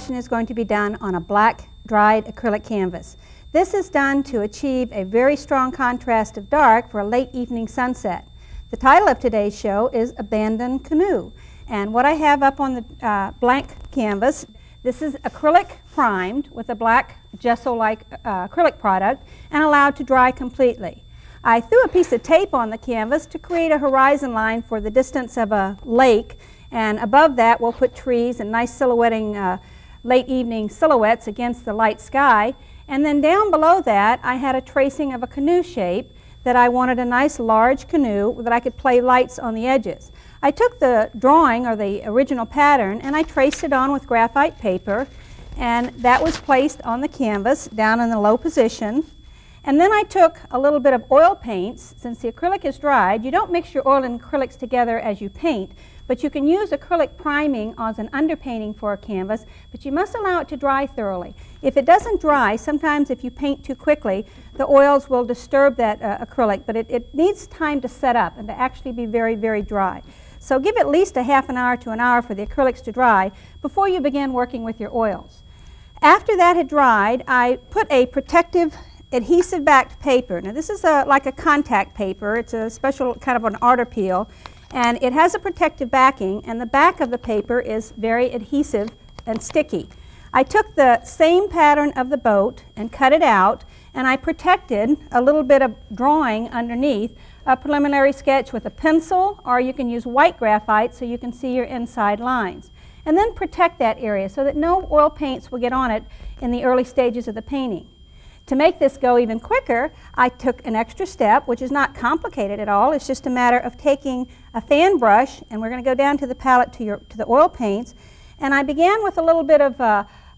session is going to be done on a black dried acrylic canvas. This is done to achieve a very strong contrast of dark for a late evening sunset. The title of today's show is Abandoned Canoe. And what I have up on the blank canvas, this is acrylic primed with a black gesso-like acrylic product and allowed to dry completely. I threw a piece of tape on the canvas to create a horizon line for the distance of a lake, and above that we'll put trees and nice silhouetting late evening silhouettes against the light sky. And then down below that I had a tracing of a canoe shape that I wanted a nice large canoe that I could play lights on the edges. I took the drawing or the original pattern and I traced it on with graphite paper, and that was placed on the canvas down in the low position. And then I took a little bit of oil paints. Since the acrylic is dried, you don't mix your oil and acrylics together as you paint, but you can use acrylic priming as an underpainting for a canvas, but you must allow it to dry thoroughly. If it doesn't dry, sometimes if you paint too quickly, the oils will disturb that acrylic, but it needs time to set up and to actually be very, very dry. So give at least a half an hour to an hour for the acrylics to dry before you begin working with your oils. After that had dried, I put a protective adhesive backed paper. Now this is like a contact paper. It's a special kind of an art peel, and it has a protective backing, and the back of the paper is very adhesive and sticky. I took the same pattern of the boat and cut it out, and I protected a little bit of drawing underneath, a preliminary sketch with a pencil, or you can use white graphite so you can see your inside lines. And then protect that area so that no oil paints will get on it in the early stages of the painting. To make this go even quicker, I took an extra step, which is not complicated at all. It's just a matter of taking a fan brush, and we're going to go down to the palette to the oil paints. And I began with a little bit of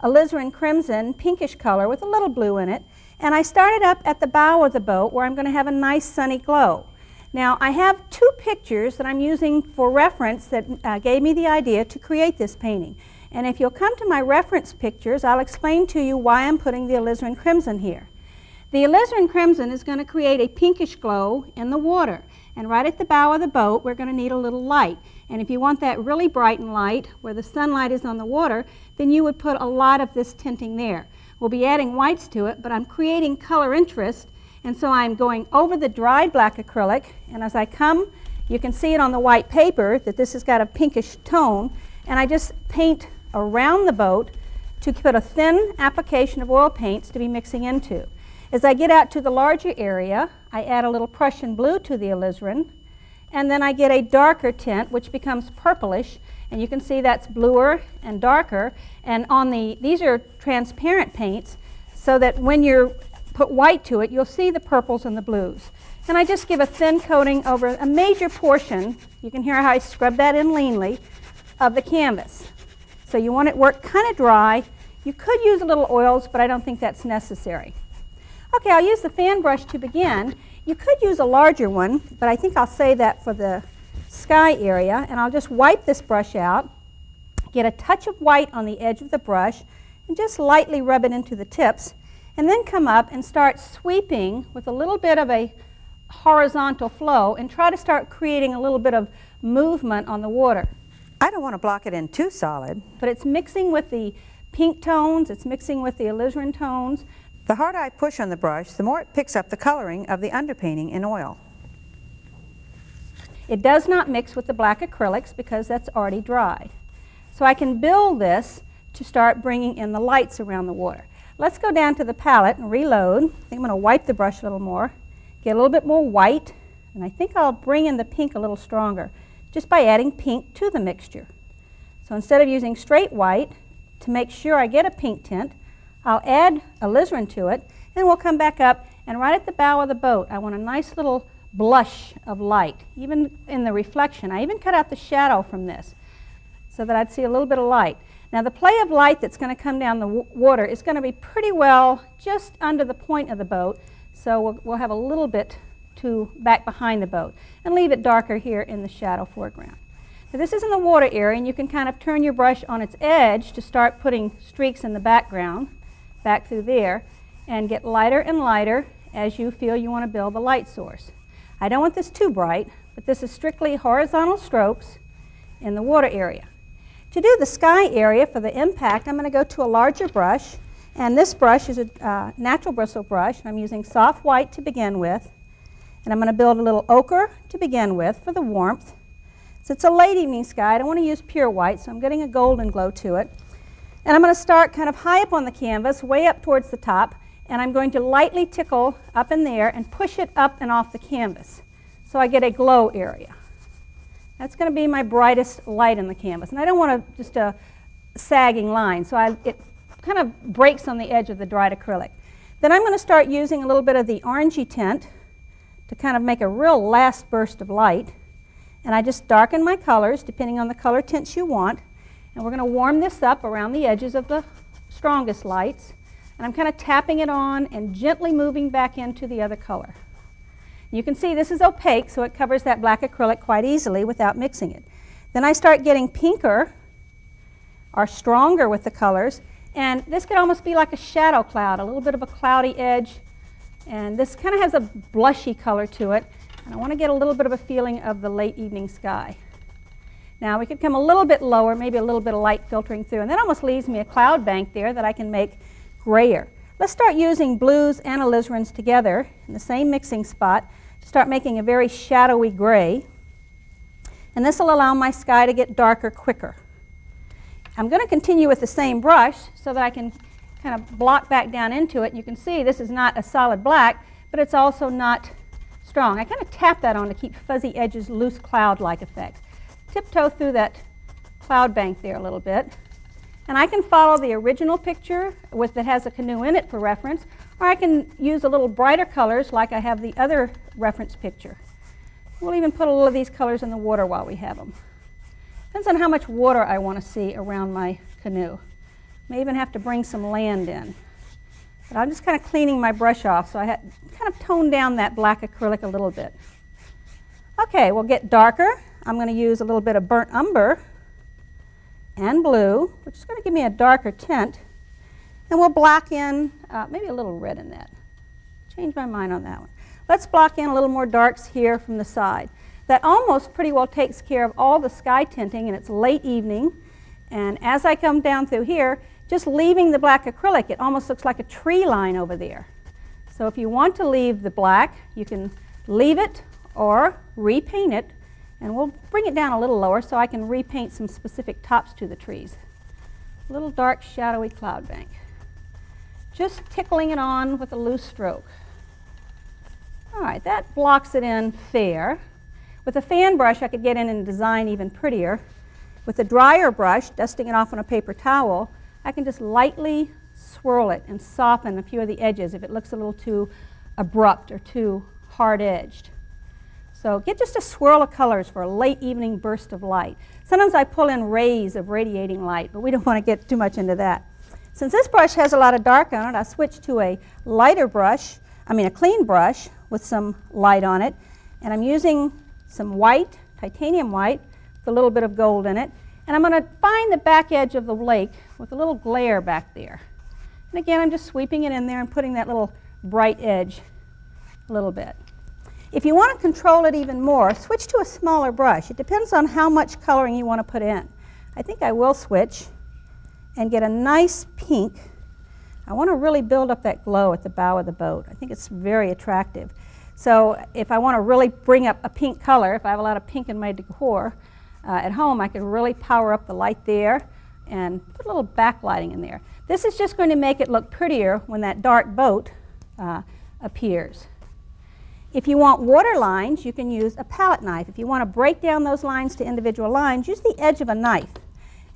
alizarin crimson, pinkish color with a little blue in it. And I started up at the bow of the boat where I'm going to have a nice sunny glow. Now I have two pictures that I'm using for reference that gave me the idea to create this painting. And if you'll come to my reference pictures, I'll explain to you why I'm putting the alizarin crimson here. The alizarin crimson is going to create a pinkish glow in the water. And right at the bow of the boat, we're going to need a little light. And if you want that really bright and light, where the sunlight is on the water, then you would put a lot of this tinting there. We'll be adding whites to it, but I'm creating color interest, and so I'm going over the dried black acrylic, and as I come, you can see it on the white paper that this has got a pinkish tone, and I just paint around the boat to put a thin application of oil paints to be mixing into. As I get out to the larger area, I add a little Prussian blue to the alizarin, and then I get a darker tint which becomes purplish, and you can see that's bluer and darker, and on these are transparent paints so that when you put white to it, you'll see the purples and the blues. And I just give a thin coating over a major portion, you can hear how I scrub that in leanly, of the canvas. So you want it work kind of dry. You could use a little oils, but I don't think that's necessary. Okay, I'll use the fan brush to begin. You could use a larger one, but I think I'll save that for the sky area, and I'll just wipe this brush out, get a touch of white on the edge of the brush, and just lightly rub it into the tips, and then come up and start sweeping with a little bit of a horizontal flow and try to start creating a little bit of movement on the water. I don't want to block it in too solid. But it's mixing with the pink tones, it's mixing with the alizarin tones. The harder I push on the brush, the more it picks up the coloring of the underpainting in oil. It does not mix with the black acrylics because that's already dry. So I can build this to start bringing in the lights around the water. Let's go down to the palette and reload. I think I'm going to wipe the brush a little more, get a little bit more white, and I think I'll bring in the pink a little stronger just by adding pink to the mixture. So instead of using straight white, to make sure I get a pink tint, I'll add alizarin to it, and we'll come back up, and right at the bow of the boat I want a nice little blush of light, even in the reflection. I even cut out the shadow from this so that I'd see a little bit of light. Now the play of light that's going to come down the water is going to be pretty well just under the point of the boat, so we'll have a little bit to back behind the boat and leave it darker here in the shadow foreground. Now this is in the water area, and you can kind of turn your brush on its edge to start putting streaks in the background back through there, and get lighter and lighter as you feel you want to build the light source. I don't want this too bright, but this is strictly horizontal strokes in the water area. To do the sky area for the impact, I'm going to go to a larger brush, and this brush is a natural bristle brush. I'm using soft white to begin with, and I'm going to build a little ochre to begin with for the warmth. So it's a late evening sky. I don't want to use pure white, so I'm getting a golden glow to it. And I'm going to start kind of high up on the canvas, way up towards the top, and I'm going to lightly tickle up in there and push it up and off the canvas so I get a glow area. That's going to be my brightest light in the canvas. And I don't want just a sagging line, so it kind of breaks on the edge of the dried acrylic. Then I'm going to start using a little bit of the orangey tint to kind of make a real last burst of light. And I just darken my colors depending on the color tints you want. And we're going to warm this up around the edges of the strongest lights. And I'm kind of tapping it on and gently moving back into the other color. You can see this is opaque, so it covers that black acrylic quite easily without mixing it. Then I start getting pinker or stronger with the colors, and this could almost be like a shadow cloud, a little bit of a cloudy edge, and this kind of has a blushy color to it, and I want to get a little bit of a feeling of the late evening sky. Now we could come a little bit lower, maybe a little bit of light filtering through, and that almost leaves me a cloud bank there that I can make grayer. Let's start using blues and alizarans together in the same mixing spot. Start making a very shadowy gray, and this will allow my sky to get darker quicker. I'm going to continue with the same brush so that I can kind of block back down into it. You can see this is not a solid black, but it's also not strong. I kind of tap that on to keep fuzzy edges, loose cloud-like effects. Tiptoe through that cloud bank there a little bit, and I can follow the original picture that has a canoe in it for reference, or I can use a little brighter colors like I have the other reference picture. We'll even put a little of these colors in the water while we have them. Depends on how much water I want to see around my canoe. May even have to bring some land in. But I'm just kind of cleaning my brush off, so I had kind of toned down that black acrylic a little bit. Okay, we'll get darker. I'm going to use a little bit of burnt umber and blue, which is going to give me a darker tint. And we'll block in maybe a little red in that. Change my mind on that one. Let's block in a little more darks here from the side. That almost pretty well takes care of all the sky tinting, and it's late evening. And as I come down through here, just leaving the black acrylic, it almost looks like a tree line over there. So if you want to leave the black, you can leave it or repaint it. And we'll bring it down a little lower so I can repaint some specific tops to the trees. A little dark, shadowy cloud bank. Just tickling it on with a loose stroke. All right, that blocks it in fair. With a fan brush, I could get in and design even prettier. With a drier brush, dusting it off on a paper towel, I can just lightly swirl it and soften a few of the edges if it looks a little too abrupt or too hard-edged. So get just a swirl of colors for a late evening burst of light. Sometimes I pull in rays of radiating light, but we don't want to get too much into that. Since this brush has a lot of dark on it, I switch to a lighter brush, a clean brush with some light on it. And I'm using some white, titanium white, with a little bit of gold in it. And I'm going to find the back edge of the lake with a little glare back there. And again, I'm just sweeping it in there and putting that little bright edge a little bit. If you want to control it even more, switch to a smaller brush. It depends on how much coloring you want to put in. I think I will switch and get a nice pink. I want to really build up that glow at the bow of the boat. I think it's very attractive. So if I want to really bring up a pink color, if I have a lot of pink in my decor at home, I can really power up the light there and put a little backlighting in there. This is just going to make it look prettier when that dark boat appears. If you want water lines, you can use a palette knife. If you want to break down those lines to individual lines, use the edge of a knife.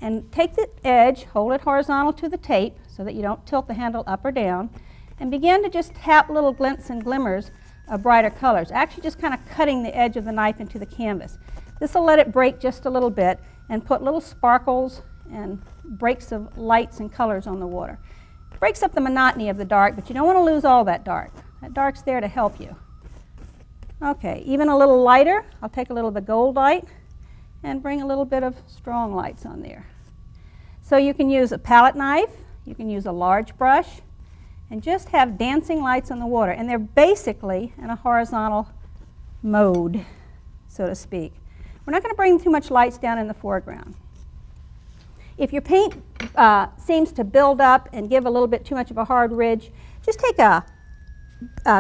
And take the edge, hold it horizontal to the tape so that you don't tilt the handle up or down, and begin to just tap little glints and glimmers of brighter colors. Actually just kind of cutting the edge of the knife into the canvas. This will let it break just a little bit and put little sparkles and breaks of lights and colors on the water. It breaks up the monotony of the dark, but you don't want to lose all that dark. That dark's there to help you. Okay, even a little lighter, I'll take a little of the gold light and bring a little bit of strong lights on there. So you can use a palette knife, you can use a large brush, and just have dancing lights on the water. And they're basically in a horizontal mode, so to speak. We're not going to bring too much lights down in the foreground. If your paint seems to build up and give a little bit too much of a hard ridge, just take a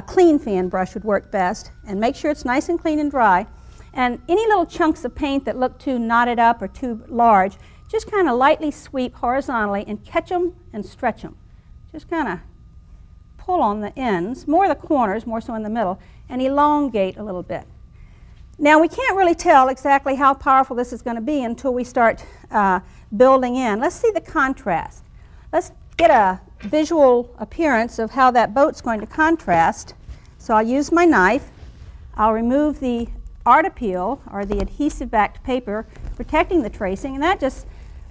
clean fan brush would work best, and make sure it's nice and clean and dry. And any little chunks of paint that look too knotted up or too large, just kind of lightly sweep horizontally and catch them and stretch them. Just kind of pull on the ends, more the corners, more so in the middle, and elongate a little bit. Now we can't really tell exactly how powerful this is going to be until we start building in. Let's see the contrast. Let's get a visual appearance of how that boat's going to contrast. So I'll use my knife. I'll remove the art appeal, or the adhesive backed paper protecting the tracing, and that just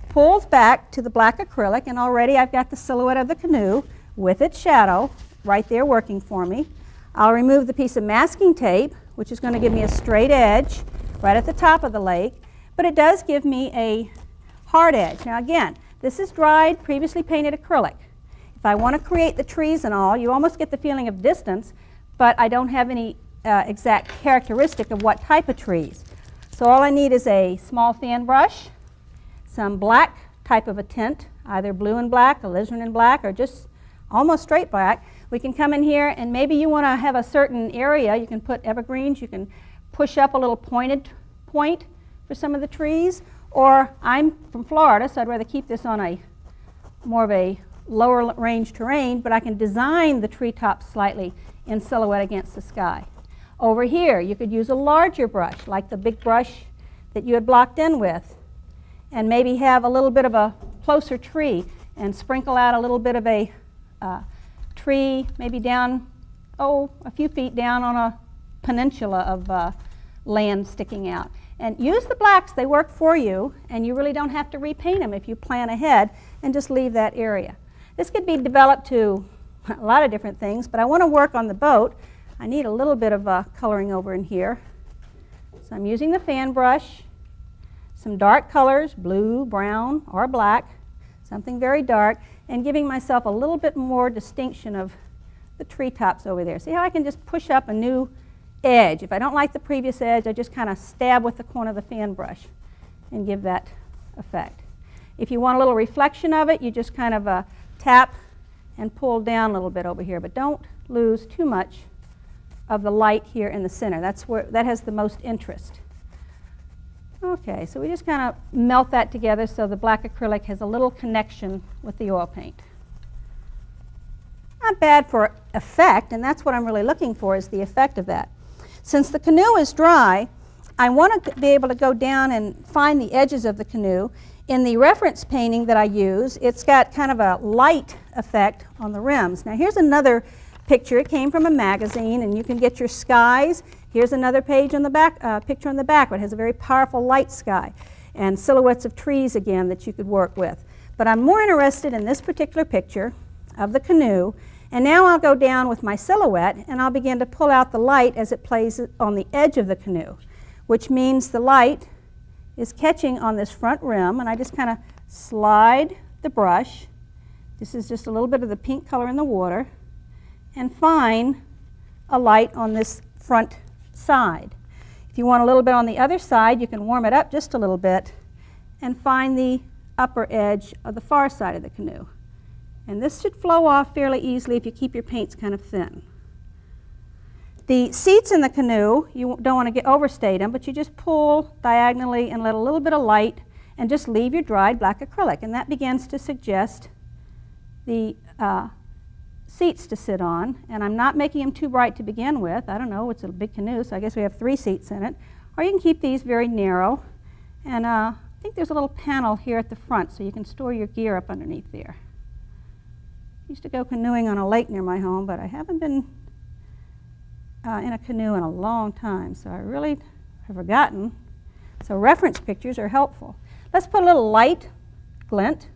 pulls back to the black acrylic, and already I've got the silhouette of the canoe with its shadow right there working for me. I'll remove the piece of masking tape, which is going to give me a straight edge right at the top of the lake, but it does give me a hard edge. Now again, this is dried, previously painted acrylic. If I want to create the trees and all, you almost get the feeling of distance, but I don't have any exact characteristic of what type of trees. So all I need is a small fan brush, some black type of a tint, either blue and black, alizarin and black, or just almost straight black. We can come in here, and maybe you want to have a certain area. You can put evergreens, you can push up a little pointed point for some of the trees, or I'm from Florida, so I'd rather keep this on a more of a lower range terrain, but I can design the treetops slightly in silhouette against the sky. Over here, you could use a larger brush, like the big brush that you had blocked in with, and maybe have a little bit of a closer tree and sprinkle out a little bit of a tree, maybe down, a few feet down on a peninsula of land sticking out. And use the blacks, they work for you, and you really don't have to repaint them if you plan ahead and just leave that area. This could be developed to a lot of different things, but I want to work on the boat. I need a little bit of coloring over in here. So I'm using the fan brush, some dark colors, blue, brown, or black, something very dark, and giving myself a little bit more distinction of the treetops over there. See how I can just push up a new edge. If I don't like the previous edge, I just kind of stab with the corner of the fan brush and give that effect. If you want a little reflection of it, you just kind of tap and pull down a little bit over here, but don't lose too much of the light here in the center. That's where that has the most interest. Okay, so we just kind of melt that together so the black acrylic has a little connection with the oil paint. Not bad for effect, and that's what I'm really looking for, is the effect of that. Since the canoe is dry, I want to be able to go down and find the edges of the canoe. In the reference painting that I use, it's got kind of a light effect on the rims. Now here's another picture. It came from a magazine, and you can get your skies. Here's another page on the back, picture on the back, where it has a very powerful light sky and silhouettes of trees again that you could work with. But I'm more interested in this particular picture of the canoe, and now I'll go down with my silhouette and I'll begin to pull out the light as it plays on the edge of the canoe, which means the light is catching on this front rim, and I just kind of slide the brush. This is just a little bit of the pink color in the water, and find a light on this front side. If you want a little bit on the other side, you can warm it up just a little bit and find the upper edge of the far side of the canoe. And this should flow off fairly easily if you keep your paints kind of thin. The seats in the canoe, you don't want to overstate them, but you just pull diagonally and let a little bit of light and just leave your dried black acrylic, and that begins to suggest the seats to sit on. And I'm not making them too bright to begin with. I don't know, it's a big canoe, so I guess we have 3 seats in it. Or you can keep these very narrow. And I think there's a little panel here at the front so you can store your gear up underneath there. I used to go canoeing on a lake near my home, but I haven't been in a canoe in a long time, so I really have forgotten. So reference pictures are helpful. Let's put a little light glint,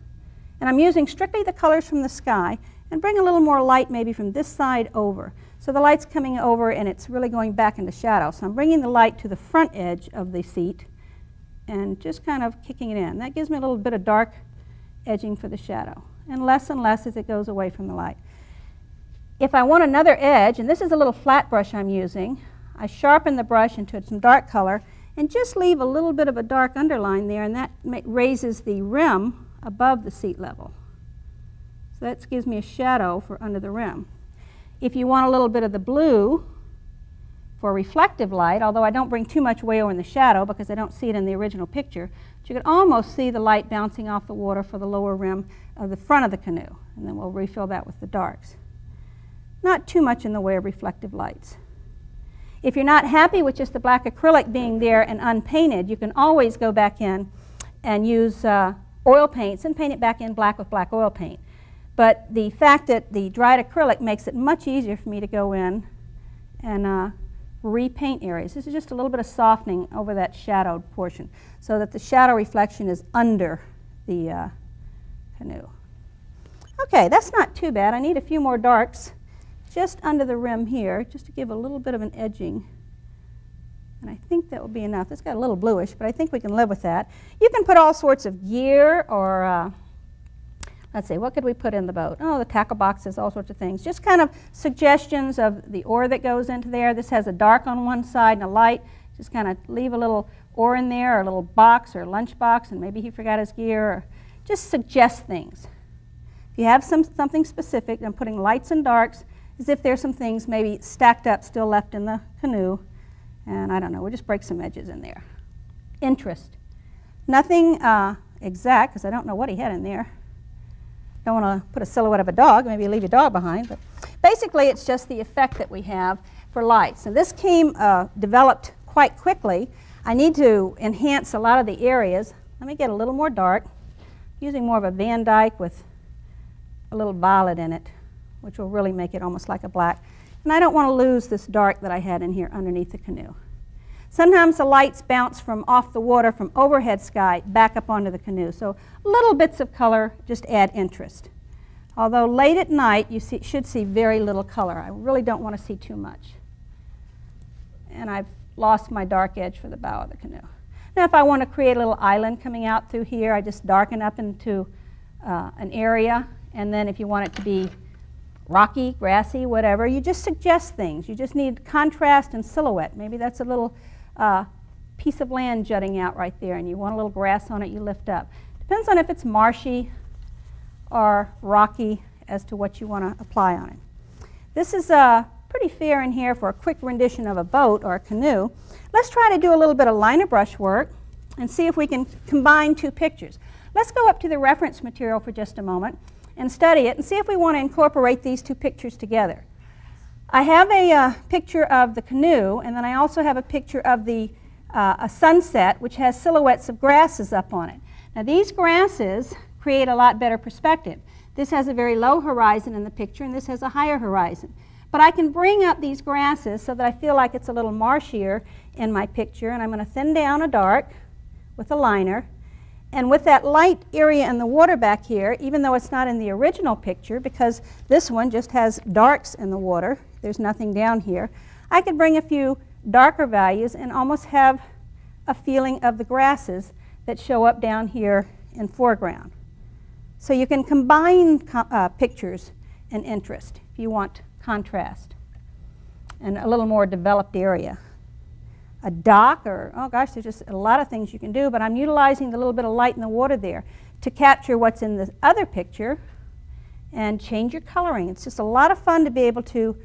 and I'm using strictly the colors from the sky, and bring a little more light maybe from this side over. So the light's coming over and it's really going back into shadow. So I'm bringing the light to the front edge of the seat and just kind of kicking it in. That gives me a little bit of dark edging for the shadow, and less as it goes away from the light. If I want another edge, and this is a little flat brush I'm using, I sharpen the brush into some dark color and just leave a little bit of a dark underline there, and that raises the rim above the seat level. So that gives me a shadow for under the rim. If you want a little bit of the blue for reflective light, although I don't bring too much way over in the shadow because I don't see it in the original picture, but you can almost see the light bouncing off the water for the lower rim of the front of the canoe, and then we'll refill that with the darks. Not too much in the way of reflective lights. If you're not happy with just the black acrylic being there and unpainted, you can always go back in and use oil paints and paint it back in black with black oil paint. But the fact that the dried acrylic makes it much easier for me to go in and repaint areas. This is just a little bit of softening over that shadowed portion so that the shadow reflection is under the canoe. Okay, that's not too bad. I need a few more darks just under the rim here, just to give a little bit of an edging. And I think that will be enough. It's got a little bluish, but I think we can live with that. You can put all sorts of gear or, let's see, what could we put in the boat? Oh, the tackle boxes, all sorts of things. Just kind of suggestions of the ore that goes into there. This has a dark on one side and a light. Just kind of leave a little ore in there, or a little box or lunch box, and maybe he forgot his gear. Or just suggest things. If you have something specific, I'm putting lights and darks as if there's some things maybe stacked up still left in the canoe. And I don't know, we'll just break some edges in there. Interest. Nothing exact, because I don't know what he had in there. Don't want to put a silhouette of a dog, maybe leave your dog behind. But basically, it's just the effect that we have for lights. And this came developed quite quickly. I need to enhance a lot of the areas. Let me get a little more dark, using more of a Van Dyke with a little violet in it, which will really make it almost like a black. And I don't want to lose this dark that I had in here underneath the canoe. Sometimes the lights bounce from off the water from overhead sky back up onto the canoe. So little bits of color just add interest. Although late at night you should see very little color. I really don't want to see too much. And I've lost my dark edge for the bow of the canoe. Now if I want to create a little island coming out through here, I just darken up into an area. And then if you want it to be rocky, grassy, whatever, you just suggest things. You just need contrast and silhouette. Maybe that's a little piece of land jutting out right there, and you want a little grass on it, you lift up. Depends on if it's marshy or rocky as to what you want to apply on it. This is pretty fair in here for a quick rendition of a boat or a canoe. Let's try to do a little bit of liner brush work and see if we can combine two pictures. Let's go up to the reference material for just a moment and study it and see if we want to incorporate these two pictures together. I have a picture of the canoe, and then I also have a picture of a sunset which has silhouettes of grasses up on it. Now these grasses create a lot better perspective. This has a very low horizon in the picture, and this has a higher horizon. But I can bring up these grasses so that I feel like it's a little marshier in my picture, and I'm going to thin down a dark with a liner. And with that light area in the water back here, even though it's not in the original picture, because this one just has darks in the water, there's nothing down here, I could bring a few darker values and almost have a feeling of the grasses that show up down here in foreground. So you can combine pictures and interest if you want contrast and a little more developed area. A dock, or, oh gosh, there's just a lot of things you can do, but I'm utilizing the little bit of light in the water there to capture what's in the other picture and change your coloring. It's just a lot of fun to be able to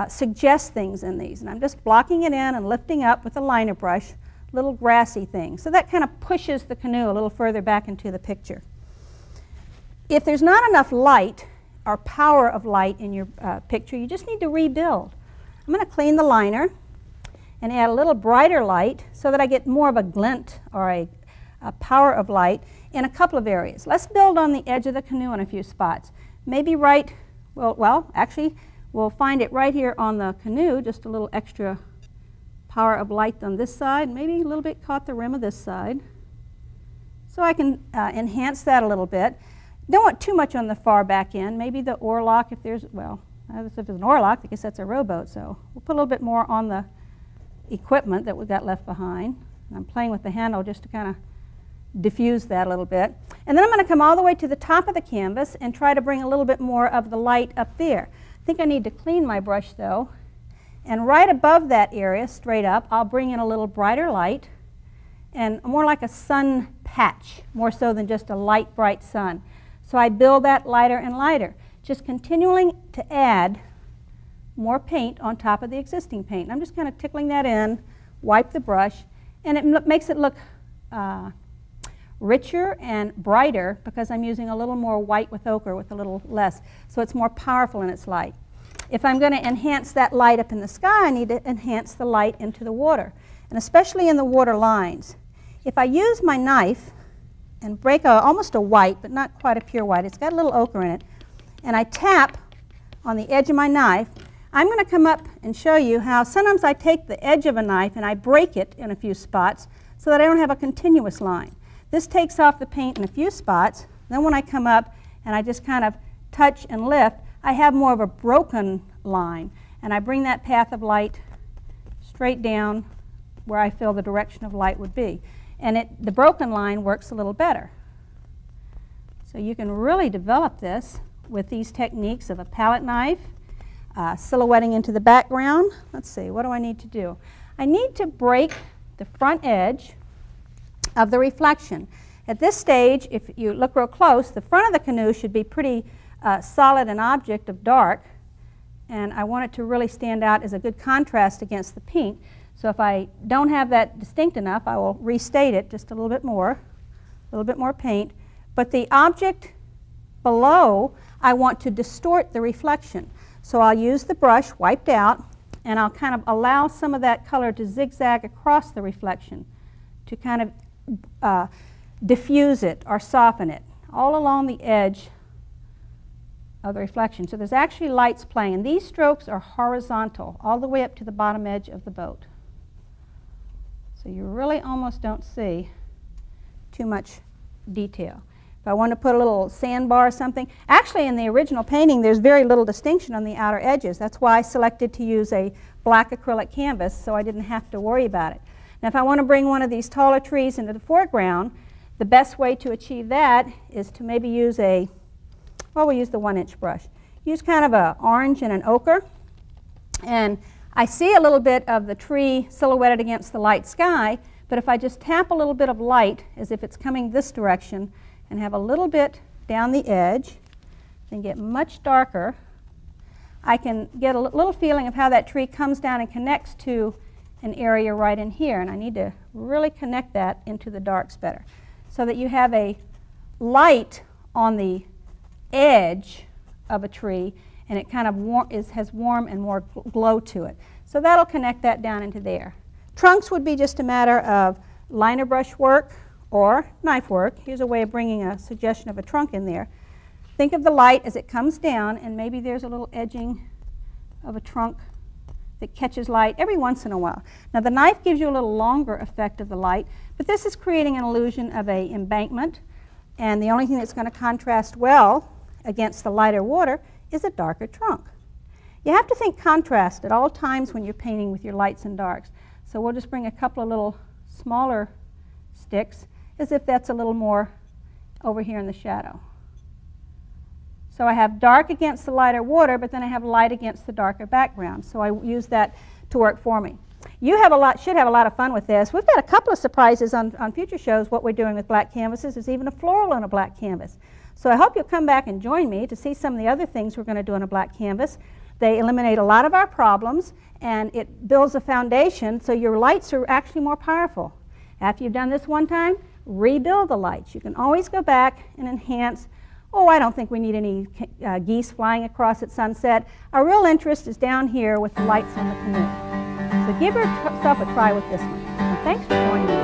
suggest things in these. And I'm just blocking it in and lifting up with a liner brush, little grassy things. So that kind of pushes the canoe a little further back into the picture. If there's not enough light or power of light in your picture, you just need to rebuild. I'm going to clean the liner and add a little brighter light so that I get more of a glint or a power of light in a couple of areas. Let's build on the edge of the canoe in a few spots. Maybe right, well, actually, we'll find it right here on the canoe, just a little extra power of light on this side, maybe a little bit caught the rim of this side. So I can enhance that a little bit. Don't want too much on the far back end. Maybe the oarlock, if there's, well, if there's an oarlock, I guess that's a rowboat, so we'll put a little bit more on the equipment that we've got left behind. I'm playing with the handle just to kind of diffuse that a little bit. And then I'm going to come all the way to the top of the canvas and try to bring a little bit more of the light up there. I think I need to clean my brush though. And right above that area, straight up, I'll bring in a little brighter light and more like a sun patch, more so than just a light, bright sun. So I build that lighter and lighter, just continuing to add more paint on top of the existing paint. And I'm just kind of tickling that in, wipe the brush, and it makes it look richer and brighter because I'm using a little more white with ochre with a little less, so it's more powerful in its light. If I'm going to enhance that light up in the sky, I need to enhance the light into the water, and especially in the water lines. If I use my knife and break almost a white, but not quite a pure white, it's got a little ochre in it, and I tap on the edge of my knife, I'm going to come up and show you how sometimes I take the edge of a knife and I break it in a few spots so that I don't have a continuous line. This takes off the paint in a few spots. Then when I come up and I just kind of touch and lift, I have more of a broken line. And I bring that path of light straight down where I feel the direction of light would be. And the broken line works a little better. So you can really develop this with these techniques of a palette knife, silhouetting into the background. Let's see, what do I need to do? I need to break the front edge of the reflection. At this stage, if you look real close, the front of the canoe should be pretty solid an object of dark, and I want it to really stand out as a good contrast against the pink. So if I don't have that distinct enough, I will restate it just a little bit more paint. But the object below, I want to distort the reflection. So I'll use the brush wiped out, and I'll kind of allow some of that color to zigzag across the reflection to kind of diffuse it or soften it all along the edge of the reflection. So there's actually lights playing, and these strokes are horizontal all the way up to the bottom edge of the boat. So you really almost don't see too much detail. If I want to put a little sandbar or something, actually in the original painting there's very little distinction on the outer edges. That's why I selected to use a black acrylic canvas so I didn't have to worry about it. Now if I want to bring one of these taller trees into the foreground, the best way to achieve that is to maybe use we'll use the 1-inch brush. Use kind of an orange and an ochre, and I see a little bit of the tree silhouetted against the light sky, but if I just tap a little bit of light as if it's coming this direction and have a little bit down the edge, then get much darker, I can get a little feeling of how that tree comes down and connects to an area right in here, and I need to really connect that into the darks better so that you have a light on the edge of a tree, and it kind of has warm and more glow to it. So that'll connect that down into there. Trunks would be just a matter of liner brush work or knife work. Here's a way of bringing a suggestion of a trunk in there. Think of the light as it comes down, and maybe there's a little edging of a trunk that catches light every once in a while. Now the knife gives you a little longer effect of the light, but this is creating an illusion of an embankment, and the only thing that's going to contrast well against the lighter water is a darker trunk. You have to think contrast at all times when you're painting with your lights and darks. So we'll just bring a couple of little smaller sticks as if that's a little more over here in the shadow. So I have dark against the lighter water, but then I have light against the darker background. So I use that to work for me. You should have a lot of fun with this. We've got a couple of surprises on future shows. What we're doing with black canvases is even a floral on a black canvas. So I hope you'll come back and join me to see some of the other things we're going to do on a black canvas. They eliminate a lot of our problems, and it builds a foundation so your lights are actually more powerful. After you've done this one time, rebuild the lights. You can always go back and enhance. Oh, I don't think we need any geese flying across at sunset. Our real interest is down here with the lights on the canoe. So give yourself a try with this one. And thanks for joining me.